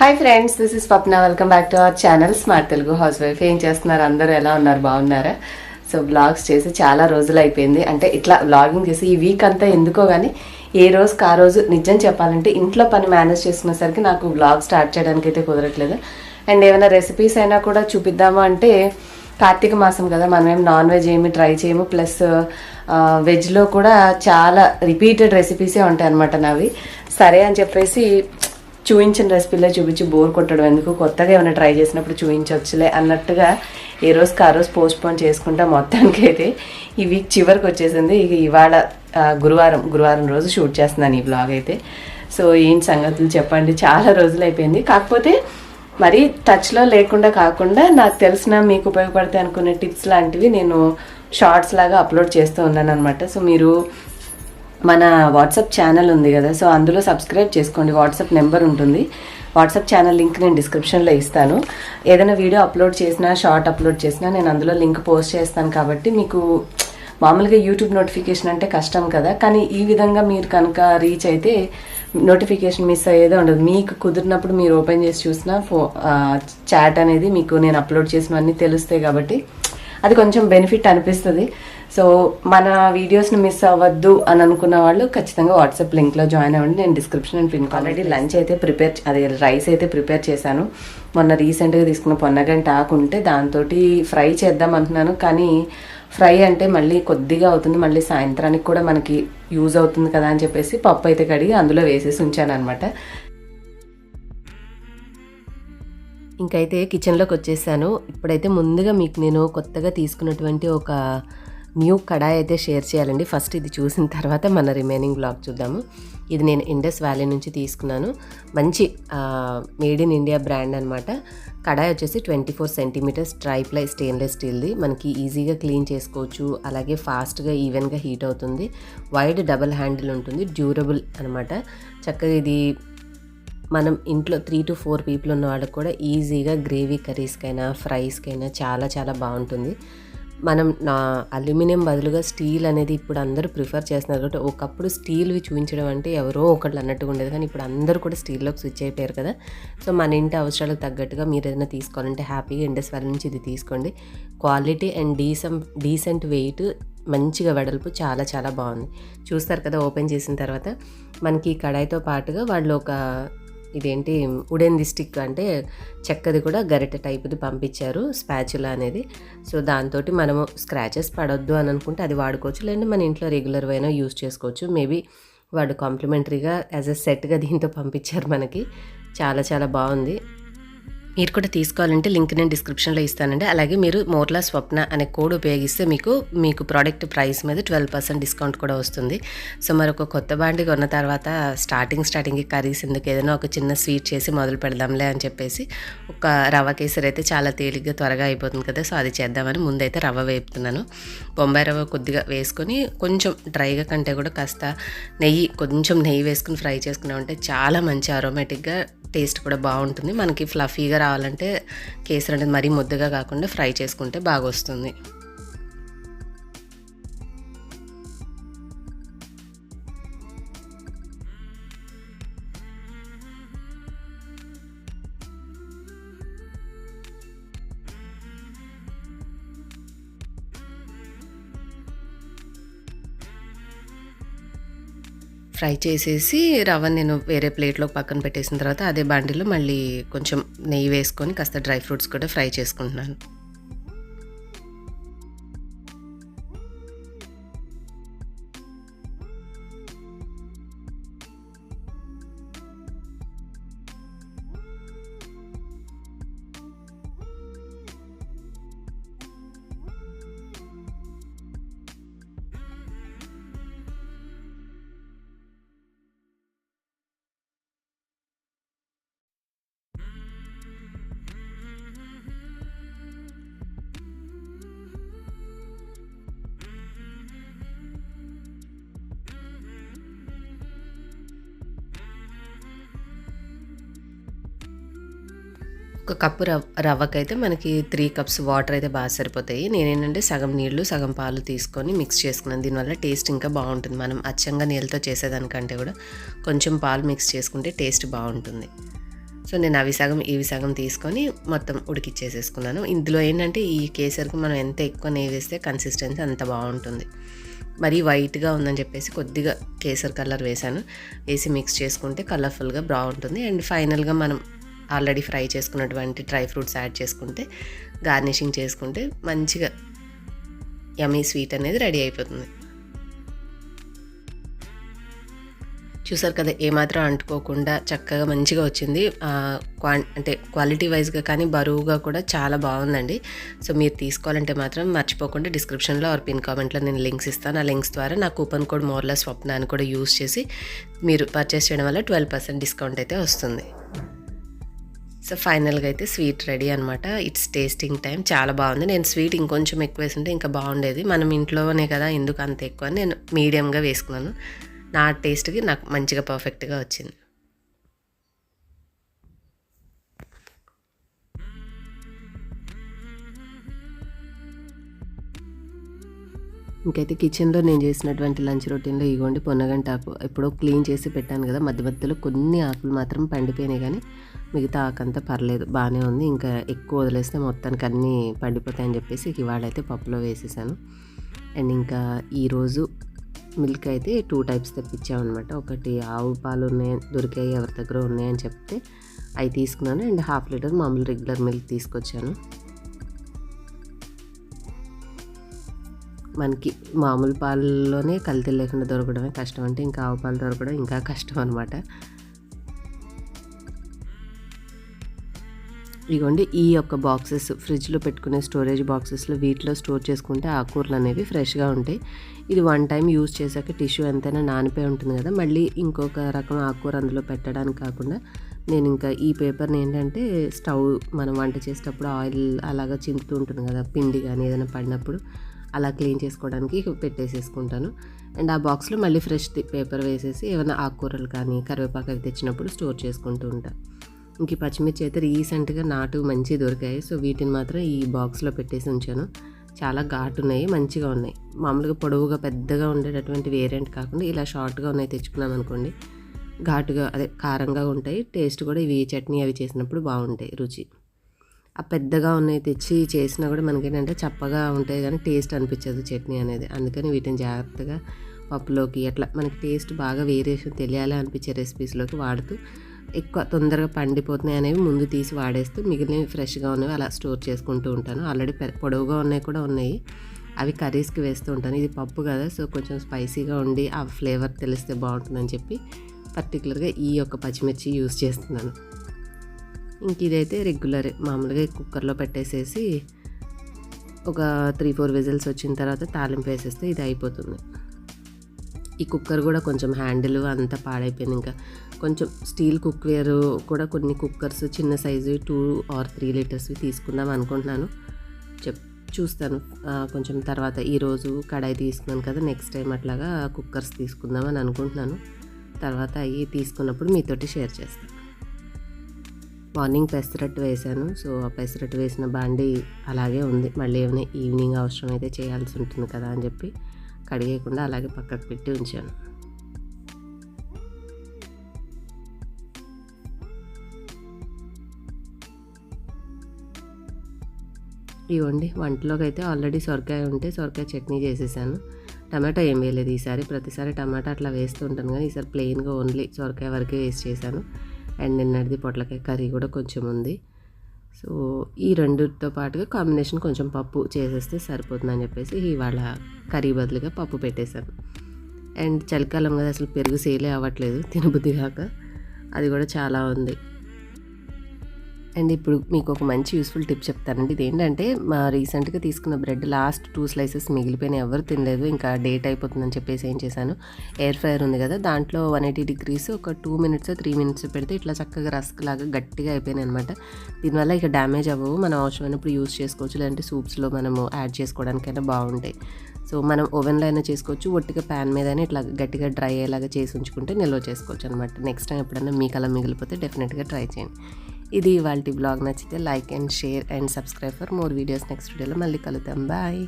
Hi friends, this is Swapna. Welcome back to our channel smart Telugu house wife. ఏం చేస్తున్నారు అందరూ? ఎలా ఉన్నారు? బాగున్నారా? సో బ్లాగ్స్ చేసి చాలా రోజులు అయిపోయింది. అంటే ఇట్లా బ్లాగింగ్ చేసి ఈ వీక్ అంతా ఎందుకో కానీ ఏ రోజుకి ఆ రోజు నిజం చెప్పాలంటే ఇంట్లో పని మేనేజ్ చేసుకునేసరికి నాకు బ్లాగ్ స్టార్ట్ చేయడానికి అయితే కుదరట్లేదు. అండ్ ఏమైనా రెసిపీస్ అయినా కూడా చూపిద్దాము అంటే కార్తీక మాసం కదా, మనం ఏం నాన్ వెజ్ ఏమి ట్రై చేయము. ప్లస్ వెజ్లో కూడా చాలా రిపీటెడ్ రెసిపీసే ఉంటాయి అన్నమాట నావి. సరే అని చెప్పేసి చూపించిన రెసిపీలో చూపించి బోర్ కొట్టడం ఎందుకు, కొత్తగా ఏమైనా ట్రై చేసినప్పుడు చూపించవచ్చులే అన్నట్టుగా ఏ రోజుకి ఆ రోజు పోస్ట్ పోన్ చేసుకుంటా మొత్తానికి అయితే ఈ వీక్ చివరికి వచ్చేసింది. ఇక ఇవాళ గురువారం రోజు షూట్ చేస్తున్నాను ఈ బ్లాగ్ అయితే. సో ఏంటి సంగతులు చెప్పండి, చాలా రోజులు అయిపోయింది. కాకపోతే మరీ టచ్లో లేకుండా కాకుండా నాకు తెలిసిన మీకు ఉపయోగపడతాయి అనుకునే టిప్స్ లాంటివి నేను షార్ట్స్ లాగా అప్లోడ్ చేస్తూ ఉన్నాను అనమాట. సో మీరు మన వాట్సాప్ ఛానల్ ఉంది కదా, సో అందులో సబ్స్క్రైబ్ చేసుకోండి. వాట్సాప్ నెంబర్ ఉంటుంది. వాట్సాప్ ఛానల్ లింక్ నేను డిస్క్రిప్షన్లో ఇస్తాను. ఏదైనా వీడియో అప్లోడ్ చేసినా షార్ట్ అప్లోడ్ చేసినా నేను అందులో లింక్ పోస్ట్ చేస్తాను. కాబట్టి మీకు మామూలుగా యూట్యూబ్ నోటిఫికేషన్ అంటే కష్టం కదా, కానీ ఈ విధంగా మీరు కనుక రీచ్ అయితే నోటిఫికేషన్ మిస్ అయ్యేదే ఉండదు. మీకు కుదిరినప్పుడు మీరు ఓపెన్ చేసి చూసినా చాట్ అనేది మీకు నేను అప్లోడ్ చేసినవన్నీ తెలుస్తాయి. కాబట్టి అది కొంచెం బెనిఫిట్ అనిపిస్తుంది. సో మన వీడియోస్ని మిస్ అవ్వద్దు అని అనుకున్న వాళ్ళు ఖచ్చితంగా వాట్సాప్ లింక్లో జాయిన్ అవ్వండి. నేను description and pin already lunch అయితే రైస్ అయితే ప్రిపేర్ చేశాను. మొన్న రీసెంట్గా తీసుకున్న పొన్నగంట ఆకు ఉంటే దాంతో ఫ్రై చేద్దాం అంటున్నాను. కానీ ఫ్రై అంటే మళ్ళీ కొద్దిగా అవుతుంది, మళ్ళీ సాయంత్రానికి కూడా మనకి యూజ్ అవుతుంది కదా అని చెప్పేసి పప్పు అయితే కడిగి అందులో వేసేసి ఉంచాను అనమాట. ఇంకైతే కిచెన్లోకి వచ్చేసాను. ఇప్పుడైతే ముందుగా మీకు నేను కొత్తగా తీసుకున్నటువంటి ఒక న్యూ కడాయి అయితే షేర్ చేయాలండి. ఫస్ట్ ఇది చూసిన తర్వాత మన రిమైనింగ్ బ్లాగ్ చూద్దాము. ఇది నేను ఇండస్ వ్యాలీ నుంచి తీసుకున్నాను. మంచి మేడ్ ఇన్ ఇండియా బ్రాండ్ అనమాట. కడాయి వచ్చేసి 24 సెంటీమీటర్స్ ట్రైప్లై స్టెయిన్లెస్ స్టీల్ది. మనకి ఈజీగా క్లీన్ చేసుకోవచ్చు, అలాగే ఫాస్ట్గా ఈవెన్గా హీట్ అవుతుంది. వైడ్ డబల్ హ్యాండిల్ ఉంటుంది, డ్యూరబుల్ అనమాట. చక్కగా ఇది మనం ఇంట్లో 3 to 4 పీపుల్ ఉన్న వాళ్ళకి కూడా ఈజీగా గ్రేవీ కర్రీస్కైనా ఫ్రైస్కైనా చాలా చాలా బాగుంటుంది. మనం అల్యూమినియం బదులుగా స్టీల్ అనేది ఇప్పుడు అందరూ ప్రిఫర్ చేస్తున్నారు. కాబట్టి ఒకప్పుడు స్టీల్వి చూపించడం అంటే ఎవరో ఒకళ్ళు అన్నట్టుగా ఉండేది, కానీ ఇప్పుడు అందరూ కూడా స్టీల్లోకి స్విచ్ అయిపోయారు కదా. సో మన ఇంటి అవసరాలకు తగ్గట్టుగా మీరు ఏదైనా తీసుకోవాలంటే హ్యాపీగా ఇండస్ వ్యాలీ నుంచి ఇది తీసుకోండి. క్వాలిటీ అండ్ డీసెంట్ వెయిట్, మంచిగా వెడల్పు, చాలా చాలా బాగుంది. చూస్తారు కదా ఓపెన్ చేసిన తర్వాత మనకి ఈ కడాయితో పాటుగా వాళ్ళు ఒక ఇదేంటి వుడెన్ది స్టిక్ అంటే చెక్కది కూడా గరిటె టైపుది పంపించారు, స్పాచులా అనేది. సో దాంతో మనము స్క్రాచెస్ పడొద్దు అని అనుకుంటే అది వాడుకోవచ్చు, లేదంటే మన ఇంట్లో రెగ్యులర్ అయినా యూజ్ చేసుకోవచ్చు. మేబీ వాడు కాంప్లిమెంటరీగా యాజ్ ఎ సెట్గా దీంతో పంపించారు మనకి. చాలా చాలా బాగుంది. మీరు కూడా తీసుకోవాలంటే లింక్ నేను డిస్క్రిప్షన్లో ఇస్తానండి. అలాగే మీరు మోర్లా స్వప్న అనే కోడ్ ఉపయోగిస్తే మీకు ప్రోడక్ట్ ప్రైస్ మీద 12% డిస్కౌంట్ కూడా వస్తుంది. సో మరొక కొత్త బాండి కొన్న తర్వాత స్టార్టింగ్కి కర్రీస్ ఎందుకు, ఏదైనా ఒక చిన్న స్వీట్ చేసి మొదలు పెడదాంలే అని చెప్పేసి ఒక రవ్వ కేసరి అయితే చాలా తేలిగ్గా త్వరగా అయిపోతుంది కదా. సో అది చేద్దామని ముందైతే రవ్వ వేపుతున్నాను. బొంబాయి రవ్వ కొద్దిగా వేసుకొని కొంచెం డ్రైగా కంటే కూడా కాస్త కొంచెం నెయ్యి వేసుకుని ఫ్రై చేసుకున్నామంటే చాలా మంచి అరోమేటిక్గా టేస్ట్ కూడా బాగుంటుంది. మనకి ఫ్లఫీగా రావాలంటే కేసరి అనేది మరీ ముద్దగా కాకుండా ఫ్రై చేసుకుంటే బాగా వస్తుంది. ఫ్రై చేసేసి రవ్వని నేను వేరే ప్లేట్లో పక్కన పెట్టేసిన తర్వాత అదే బండిలో మళ్ళీ కొంచెం నెయ్యి వేసుకొని కాస్త డ్రై ఫ్రూట్స్ కూడా ఫ్రై చేసుకుంటున్నాను. ఒక కప్పు రవ్వకైతే మనకి 3 cups వాటర్ అయితే బాగా సరిపోతాయి. నేనేంటంటే సగం నీళ్లు సగం పాలు తీసుకొని మిక్స్ చేసుకున్నాను. దీనివల్ల టేస్ట్ ఇంకా బాగుంటుంది. మనం అచ్చంగా నీళ్ళతో చేసేదానికంటే కూడా కొంచెం పాలు మిక్స్ చేసుకుంటే టేస్ట్ బాగుంటుంది. సో నేను అవి సగం ఇవి సగం తీసుకొని మొత్తం ఉడికిచ్చేసేసుకున్నాను. ఇందులో ఏంటంటే ఈ కేసరికి మనం ఎంత ఎక్కువ నెయ్యి వేస్తే కన్సిస్టెన్సీ అంత బాగుంటుంది. మరీ వైట్గా ఉందని చెప్పేసి కొద్దిగా కేసర్ కలర్ వేసి మిక్స్ చేసుకుంటే కలర్ఫుల్గా బాగుంటుంది. అండ్ ఫైనల్గా మనం ఆల్రెడీ ఫ్రై చేసుకున్నటువంటి డ్రై ఫ్రూట్స్ యాడ్ చేసుకుంటే గార్నిషింగ్ చేసుకుంటే మంచిగా యమ్మీ స్వీట్ అనేది రెడీ అయిపోతుంది. చూసారు కదా, ఏమాత్రం అంటుకోకుండా చక్కగా మంచిగా వచ్చింది. అంటే క్వాలిటీ వైజ్గా కానీ బరువుగా కూడా చాలా బాగుందండి. సో మీరు తీసుకోవాలంటే మాత్రం మర్చిపోకుండా డిస్క్రిప్షన్లో ఆర్ పిన్ కామెంట్లో నేను లింక్స్ ఇస్తాను. ఆ లింక్స్ ద్వారా నా కూపన్ కోడ్ మోర్లా స్వప్న అని కూడా యూస్ చేసి మీరు పర్చేస్ చేయడం వల్ల 12% డిస్కౌంట్ అయితే వస్తుంది. సో ఫైనల్గా అయితే స్వీట్ రెడీ అనమాట. It's tasting time. చాలా బాగుంది. నేను స్వీట్ ఇంకొంచెం ఎక్కువ వేసుంటే ఇంకా బాగుండేది. మనం ఇంట్లోనే కదా, ఎందుకు అంత ఎక్కువ అని నేను మీడియంగా వేసుకున్నాను. నా టేస్ట్కి నాకు మంచిగా పర్ఫెక్ట్గా వచ్చింది. ఇంకైతే కిచెన్లో నేను చేసినటువంటి లంచ్ రొటీన్లో ఇగోండి పొన్నగంటాకు ఎప్పుడో క్లీన్ చేసి పెట్టాను కదా, మధ్య మధ్యలో కొన్ని ఆకులు మాత్రం పండిపోయినాయి, కానీ మిగతా ఆకంతా పర్లేదు, బాగానే ఉంది. ఇంకా ఎక్కువ వదిలేస్తే మొత్తానికి అన్నీ పండిపోతాయని చెప్పేసి ఇవాళైతే పప్పులో వేసేసాను. అండ్ ఇంకా ఈరోజు మిల్క్ అయితే 2 టైప్స్ తెప్పించామన్నమాట. ఒకటి ఆవు పాలు దొరికాయి, ఎవరి దగ్గర ఉన్నాయని చెప్తే అవి తీసుకున్నాను. అండ్ 1/2 లీటర్ మామూలు రెగ్యులర్ మిల్క్ తీసుకొచ్చాను. మనకి మామూలు పాలలోనే కల్తీ లేకుండా దొరకడమే కష్టం, అంటే ఇంకా ఆవు పాలు దొరకడం ఇంకా కష్టం అనమాట. ఇదిగోండి, ఈ యొక్క బాక్సెస్ ఫ్రిడ్జ్లో పెట్టుకునే స్టోరేజ్ బాక్సెస్లో వీటిలో స్టోర్ చేసుకుంటే ఆకుకూరలు అనేవి ఫ్రెష్గా ఉంటాయి. ఇది 1 టైం యూజ్ చేశాక టిష్యూ ఎంతైనా నానిపోయి ఉంటుంది కదా, మళ్ళీ ఇంకొక రకం ఆకుకూర అందులో పెట్టడానికి కాకుండా నేను ఇంకా ఈ పేపర్ని ఏంటంటే స్టవ్ మనం వంట చేసేటప్పుడు ఆయిల్ అలాగా చిందుతూ ఉంటుంది కదా, పిండి కానీ ఏదైనా పడినప్పుడు అలా క్లీన్ చేసుకోవడానికి పెట్టేసేసుకుంటాను. అండ్ ఆ బాక్స్లో మళ్ళీ ఫ్రెష్ పేపర్ వేసేసి ఏమైనా ఆకుకూరలు కానీ కరివేపాకు అవి తెచ్చినప్పుడు స్టోర్ చేసుకుంటూ ఉంటాను. ఇంక పచ్చిమిర్చి అయితే రీసెంట్గా నాటు మంచి దొరికాయి. సో వీటిని మాత్రం ఈ బాక్స్లో పెట్టేసి ఉంచాను. చాలా ఘాటు ఉన్నాయి, మంచిగా ఉన్నాయి. మామూలుగా పొడవుగా పెద్దగా ఉండేటటువంటి వేరియంట్ కాకుండా ఇలా షార్ట్గా ఉన్నాయి తెచ్చుకున్నాం అనుకోండి, ఘాటుగా అదే కారంగా ఉంటాయి. టేస్ట్ కూడా ఇవి చట్నీ అవి చేసినప్పుడు బాగుంటాయి రుచి. ఆ పెద్దగా ఉన్నాయి తెచ్చి చేసినా కూడా మనకేంటంటే చప్పగా ఉంటాయి కానీ టేస్ట్ అనిపించదు చట్నీ అనేది. అందుకని వీటిని జాగ్రత్తగా పప్పులోకి అట్లా మనకి టేస్ట్ బాగా వేరియేషన్ తెలియాలి అనిపించే రెసిపీస్లోకి వాడుతూ ఎక్కువ తొందరగా పండిపోతున్నాయి అనేవి ముందు తీసి వాడేస్తూ మిగిలినవి ఫ్రెష్గా ఉన్నవి అలా స్టోర్ చేసుకుంటూ ఉంటాను. ఆల్రెడీ పొడవుగా ఉన్నాయి కూడా ఉన్నాయి, అవి కర్రీస్కి వేస్తూ ఉంటాను. ఇది పప్పు కదా, సో కొంచెం స్పైసీగా ఉండి ఆ ఫ్లేవర్ తెలిస్తే బాగుంటుందని చెప్పి పర్టికులర్గా ఈ యొక్క పచ్చిమిర్చి యూస్ చేస్తున్నాను. ఇంక ఇదైతే రెగ్యులర్ మామూలుగా కుక్కర్లో పెట్టేసేసి ఒక 3-4 విజిల్స్ వచ్చిన తర్వాత తాలింపు వేసేస్తే ఇది అయిపోతుంది. ఈ కుక్కర్ కూడా కొంచెం హ్యాండిల్ అంతా పాడైపోయింది. ఇంకా కొంచెం స్టీల్ కుక్వేర్ కూడా కొన్ని కుక్కర్స్ చిన్న సైజు 2 or 3 లీటర్స్వి తీసుకుందాం అనుకుంటున్నాను. చూస్తాను కొంచెం తర్వాత. ఈరోజు కడాయి తీసుకున్నాను కదా, నెక్స్ట్ టైం అట్లాగా కుక్కర్స్ తీసుకుందామని అనుకుంటున్నాను. తర్వాత అవి తీసుకున్నప్పుడు మీతోటి షేర్ చేస్తాను. మార్నింగ్ పెసరట్టు వేసాను. సో ఆ పెసరట్టు వేసిన బాండి అలాగే ఉంది. మళ్ళీ ఏమైనా ఈవినింగ్ అవసరం అయితే చేయాల్సి ఉంటుంది కదా అని చెప్పి కడిగేయకుండా అలాగే పక్కకు పెట్టి ఉంచాను. ఇవ్వండి, వంటలోకి అయితే ఆల్రెడీ సొరకాయ ఉంటే సొరకాయ చట్నీ చేసేసాను. టమాటా ఏం వేయలేదు ఈసారి. ప్రతిసారి టమాటా అట్లా వేస్తూ ఉంటాను కానీ ఈసారి ప్లెయిన్గా ఓన్లీ సొరకాయ వరకే వేసి చేశాను. అండ్ నిన్నటిది పొట్లకాయ కర్రీ కూడా కొంచెం ఉంది. సో ఈ రెండుతో పాటుగా కాంబినేషన్ కొంచెం పప్పు చేసేస్తే సరిపోతుందని చెప్పేసి ఇవాళ కర్రీ బదులుగా పప్పు పెట్టేశాను. అండ్ చలికాలం కదా, అసలు పెరుగు సేలే అవ్వట్లేదు తినబుద్ధి కాక, అది కూడా చాలా ఉంది. అండ్ ఇప్పుడు మీకు ఒక మంచి యూస్ఫుల్ టిప్ చెప్తానండి. ఇది ఏంటంటే మా రీసెంట్గా తీసుకున్న బ్రెడ్ లాస్ట్ 2 స్లైసెస్ మిగిలిపోయినాయి, ఎవరు తినలేదు. ఇంకా డేట్ అయిపోతుందని చెప్పేసి ఏం చేశాను, ఎయిర్ ఫ్రైయర్ ఉంది కదా, దాంట్లో 180 degrees ఒక 2 minutes 3 minutes పెడితే ఇట్లా చక్కగా రస్క్ లాగా గట్టిగా అయిపోయినాయి అనమాట. దీనివల్ల ఇక డ్యామేజ్ అవ్వవు, మనం అవసరమైనప్పుడు యూస్ చేసుకోవచ్చు. లేదంటే సూప్స్లో మనము యాడ్ చేసుకోవడానికైనా బాగుంటాయి. సో మనం ఓవెన్లో అయినా చేసుకోవచ్చు, ఒట్టిగా ప్యాన్ మీద అయినా ఇట్లా గట్టిగా డ్రై అయ్యేలాగా చేసి ఉంచుకుంటే నిల్వ చేసుకోవచ్చు అనమాట. నెక్స్ట్ టైం ఎప్పుడైనా మీకు అలా మిగిలిపోతే డెఫినెట్గా ట్రై చేయండి. ఇది ఇవాల్టి బ్లాగ్. నచ్చితే like and share and subscribe for more videos. Next వీడియోలో మళ్ళీ కలుద్దాం. బాయ్.